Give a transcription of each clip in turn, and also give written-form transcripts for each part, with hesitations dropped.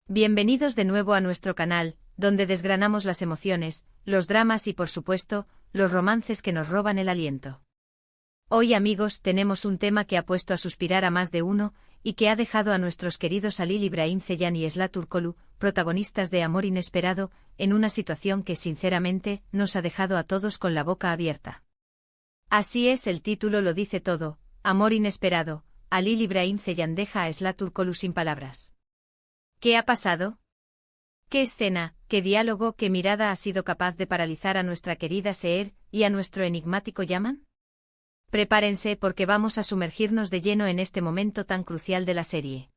Bienvenidos de nuevo a nuestro canal, donde desgranamos las emociones, los dramas y por supuesto, los romances que nos roban el aliento. Hoy amigos tenemos un tema que ha puesto a suspirar a más de uno, y que ha dejado a nuestros queridos Halil İbrahim Ceylan y Esla Turkoglu, protagonistas de Amor Inesperado, en una situación que sinceramente nos ha dejado a todos con la boca abierta. Así es, el título lo dice todo: Amor Inesperado. Halil İbrahim Ceylan deja a Esla Turkoglu sin palabras. ¿Qué ha pasado? ¿Qué escena, qué diálogo, qué mirada ha sido capaz de paralizar a nuestra querida Seher y a nuestro enigmático Yaman? Prepárense porque vamos a sumergirnos de lleno en este momento tan crucial de la serie.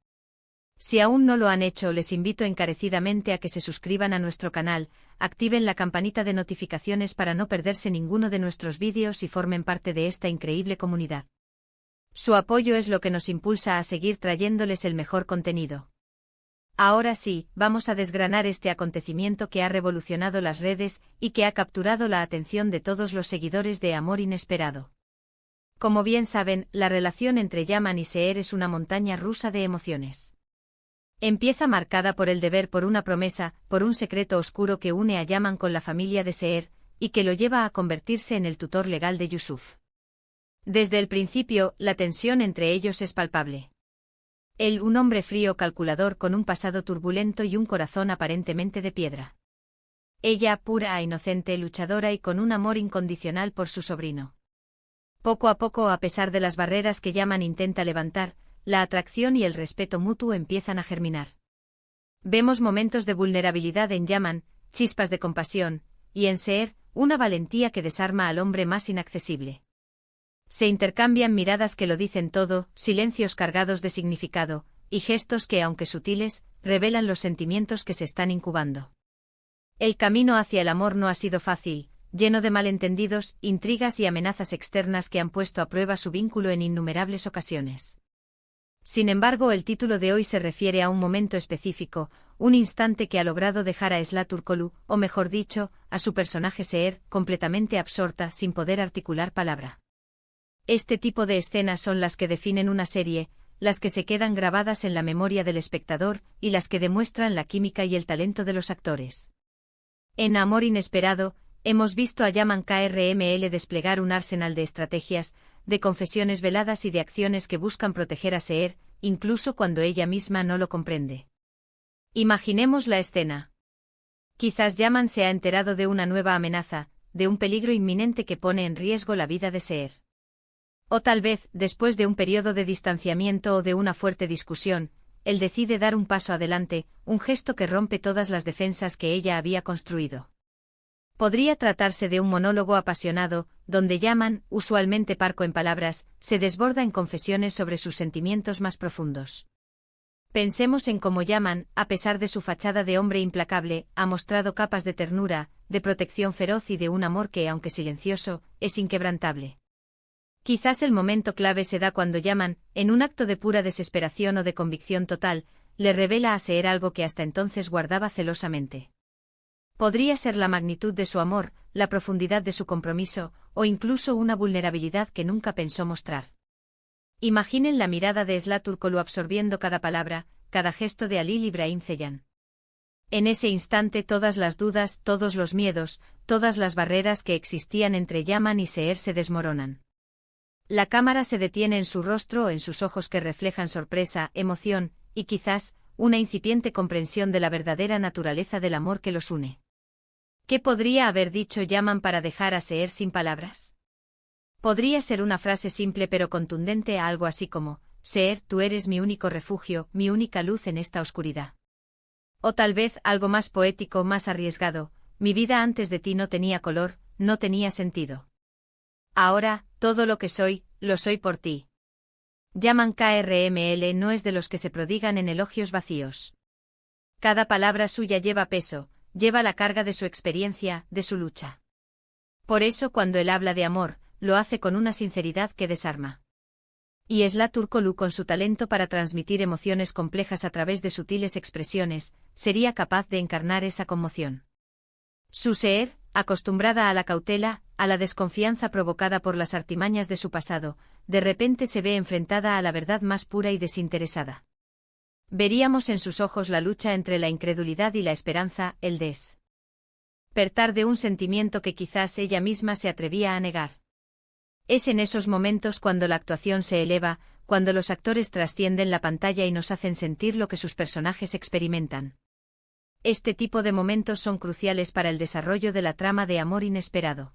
Si aún no lo han hecho, les invito encarecidamente a que se suscriban a nuestro canal, activen la campanita de notificaciones para no perderse ninguno de nuestros vídeos y formen parte de esta increíble comunidad. Su apoyo es lo que nos impulsa a seguir trayéndoles el mejor contenido. Ahora sí, vamos a desgranar este acontecimiento que ha revolucionado las redes y que ha capturado la atención de todos los seguidores de Amor Inesperado. Como bien saben, la relación entre Yaman y Seher es una montaña rusa de emociones. Empieza marcada por el deber, por una promesa, por un secreto oscuro que une a Yaman con la familia de Seher, y que lo lleva a convertirse en el tutor legal de Yusuf. Desde el principio, la tensión entre ellos es palpable. Él, un hombre frío, calculador, con un pasado turbulento y un corazón aparentemente de piedra. Ella, pura e inocente, luchadora y con un amor incondicional por su sobrino. Poco a poco, a pesar de las barreras que Yaman intenta levantar, la atracción y el respeto mutuo empiezan a germinar. Vemos momentos de vulnerabilidad en Yaman, chispas de compasión, y en Seher, una valentía que desarma al hombre más inaccesible. Se intercambian miradas que lo dicen todo, silencios cargados de significado, y gestos que, aunque sutiles, revelan los sentimientos que se están incubando. El camino hacia el amor no ha sido fácil, lleno de malentendidos, intrigas y amenazas externas que han puesto a prueba su vínculo en innumerables ocasiones. Sin embargo, el título de hoy se refiere a un momento específico, un instante que ha logrado dejar a Esla Turkoglu, o mejor dicho, a su personaje Seher, completamente absorta, sin poder articular palabra. Este tipo de escenas son las que definen una serie, las que se quedan grabadas en la memoria del espectador y las que demuestran la química y el talento de los actores. En Amor Inesperado, hemos visto a Yaman Krml desplegar un arsenal de estrategias, de confesiones veladas y de acciones que buscan proteger a Seher, incluso cuando ella misma no lo comprende. Imaginemos la escena. Quizás Yaman se ha enterado de una nueva amenaza, de un peligro inminente que pone en riesgo la vida de Seher. O tal vez, después de un periodo de distanciamiento o de una fuerte discusión, él decide dar un paso adelante, un gesto que rompe todas las defensas que ella había construido. Podría tratarse de un monólogo apasionado, donde Yaman, usualmente parco en palabras, se desborda en confesiones sobre sus sentimientos más profundos. Pensemos en cómo Yaman, a pesar de su fachada de hombre implacable, ha mostrado capas de ternura, de protección feroz y de un amor que, aunque silencioso, es inquebrantable. Quizás el momento clave se da cuando Yaman, en un acto de pura desesperación o de convicción total, le revela a Seher algo que hasta entonces guardaba celosamente. Podría ser la magnitud de su amor, la profundidad de su compromiso, o incluso una vulnerabilidad que nunca pensó mostrar. Imaginen la mirada de Esla Turkoglu absorbiendo cada palabra, cada gesto de Halil İbrahim Ceylan. En ese instante todas las dudas, todos los miedos, todas las barreras que existían entre Yaman y Seher se desmoronan. La cámara se detiene en su rostro o en sus ojos que reflejan sorpresa, emoción, y quizás, una incipiente comprensión de la verdadera naturaleza del amor que los une. ¿Qué podría haber dicho Yaman para dejar a Seher sin palabras? Podría ser una frase simple pero contundente, algo así como: Seher, tú eres mi único refugio, mi única luz en esta oscuridad. O tal vez algo más poético, más arriesgado: mi vida antes de ti no tenía color, no tenía sentido. Ahora, todo lo que soy, lo soy por ti. Yaman Krml no es de los que se prodigan en elogios vacíos. Cada palabra suya lleva peso, lleva la carga de su experiencia, de su lucha. Por eso cuando él habla de amor, lo hace con una sinceridad que desarma. Y Esla Turkoglu, con su talento para transmitir emociones complejas a través de sutiles expresiones, sería capaz de encarnar esa conmoción. Su Seher, acostumbrada a la cautela, a la desconfianza provocada por las artimañas de su pasado, de repente se ve enfrentada a la verdad más pura y desinteresada. Veríamos en sus ojos la lucha entre la incredulidad y la esperanza, el despertar de un sentimiento que quizás ella misma se atrevía a negar. Es en esos momentos cuando la actuación se eleva, cuando los actores trascienden la pantalla y nos hacen sentir lo que sus personajes experimentan. Este tipo de momentos son cruciales para el desarrollo de la trama de amor inesperado.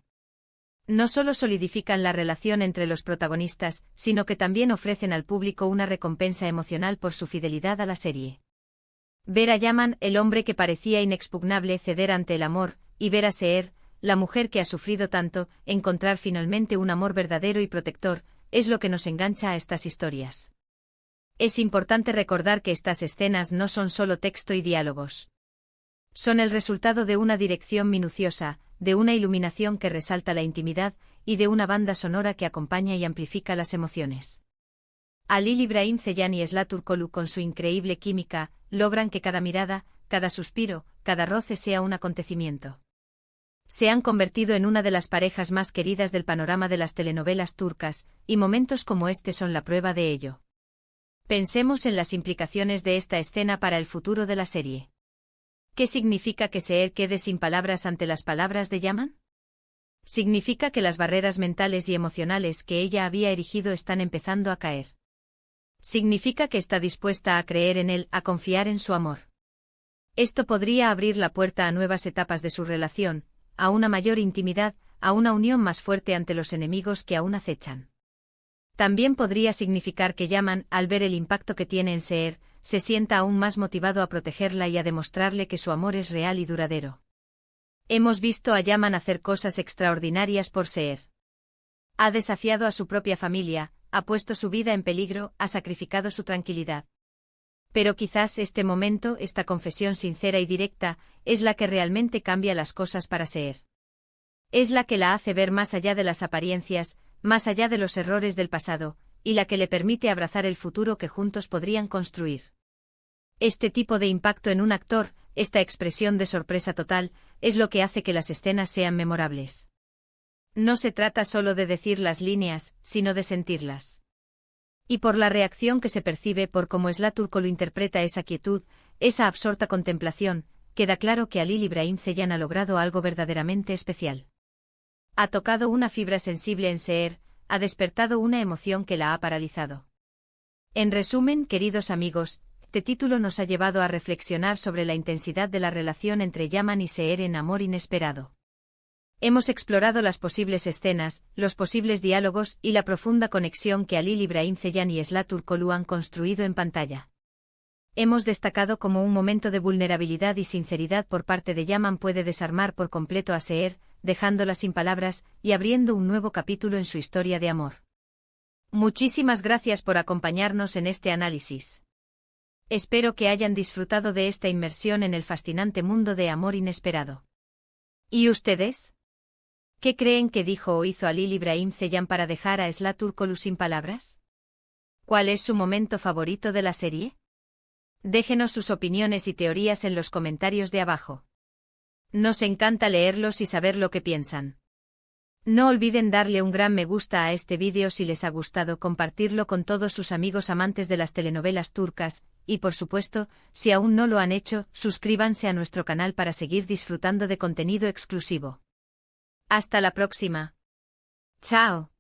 No solo solidifican la relación entre los protagonistas, sino que también ofrecen al público una recompensa emocional por su fidelidad a la serie. Ver a Yaman, el hombre que parecía inexpugnable, ceder ante el amor, y ver a Seher, la mujer que ha sufrido tanto, encontrar finalmente un amor verdadero y protector, es lo que nos engancha a estas historias. Es importante recordar que estas escenas no son solo texto y diálogos. Son el resultado de una dirección minuciosa, de una iluminación que resalta la intimidad, y de una banda sonora que acompaña y amplifica las emociones. Halil İbrahim Ceylan y Esla Turkoglu, con su increíble química, logran que cada mirada, cada suspiro, cada roce sea un acontecimiento. Se han convertido en una de las parejas más queridas del panorama de las telenovelas turcas, y momentos como este son la prueba de ello. Pensemos en las implicaciones de esta escena para el futuro de la serie. ¿Qué significa que Seher quede sin palabras ante las palabras de Yaman? Significa que las barreras mentales y emocionales que ella había erigido están empezando a caer. Significa que está dispuesta a creer en él, a confiar en su amor. Esto podría abrir la puerta a nuevas etapas de su relación, a una mayor intimidad, a una unión más fuerte ante los enemigos que aún acechan. También podría significar que Yaman, al ver el impacto que tiene en Seher, se sienta aún más motivado a protegerla y a demostrarle que su amor es real y duradero. Hemos visto a Yaman hacer cosas extraordinarias por Seher. Ha desafiado a su propia familia, ha puesto su vida en peligro, ha sacrificado su tranquilidad. Pero quizás este momento, esta confesión sincera y directa, es la que realmente cambia las cosas para Seher. Es la que la hace ver más allá de las apariencias, más allá de los errores del pasado, y la que le permite abrazar el futuro que juntos podrían construir. Este tipo de impacto en un actor, esta expresión de sorpresa total, es lo que hace que las escenas sean memorables. No se trata solo de decir las líneas, sino de sentirlas. Y por la reacción que se percibe, por cómo Esla Turkoglu interpreta esa quietud, esa absorta contemplación, queda claro que Halil İbrahim Ceylan ha logrado algo verdaderamente especial. Ha tocado una fibra sensible en Seher, ha despertado una emoción que la ha paralizado. En resumen, queridos amigos, este título nos ha llevado a reflexionar sobre la intensidad de la relación entre Yaman y Seher en Amor Inesperado. Hemos explorado las posibles escenas, los posibles diálogos y la profunda conexión que Halil İbrahim Ceylan y Esla Turkoglu han construido en pantalla. Hemos destacado cómo un momento de vulnerabilidad y sinceridad por parte de Yaman puede desarmar por completo a Seher, dejándola sin palabras y abriendo un nuevo capítulo en su historia de amor. Muchísimas gracias por acompañarnos en este análisis. Espero que hayan disfrutado de esta inmersión en el fascinante mundo de Amor Inesperado. ¿Y ustedes? ¿Qué creen que dijo o hizo Halil İbrahim Ceylan para dejar a Esla Turkoglu sin palabras? ¿Cuál es su momento favorito de la serie? Déjenos sus opiniones y teorías en los comentarios de abajo. Nos encanta leerlos y saber lo que piensan. No olviden darle un gran me gusta a este vídeo si les ha gustado, compartirlo con todos sus amigos amantes de las telenovelas turcas, y por supuesto, si aún no lo han hecho, suscríbanse a nuestro canal para seguir disfrutando de contenido exclusivo. Hasta la próxima. Chao.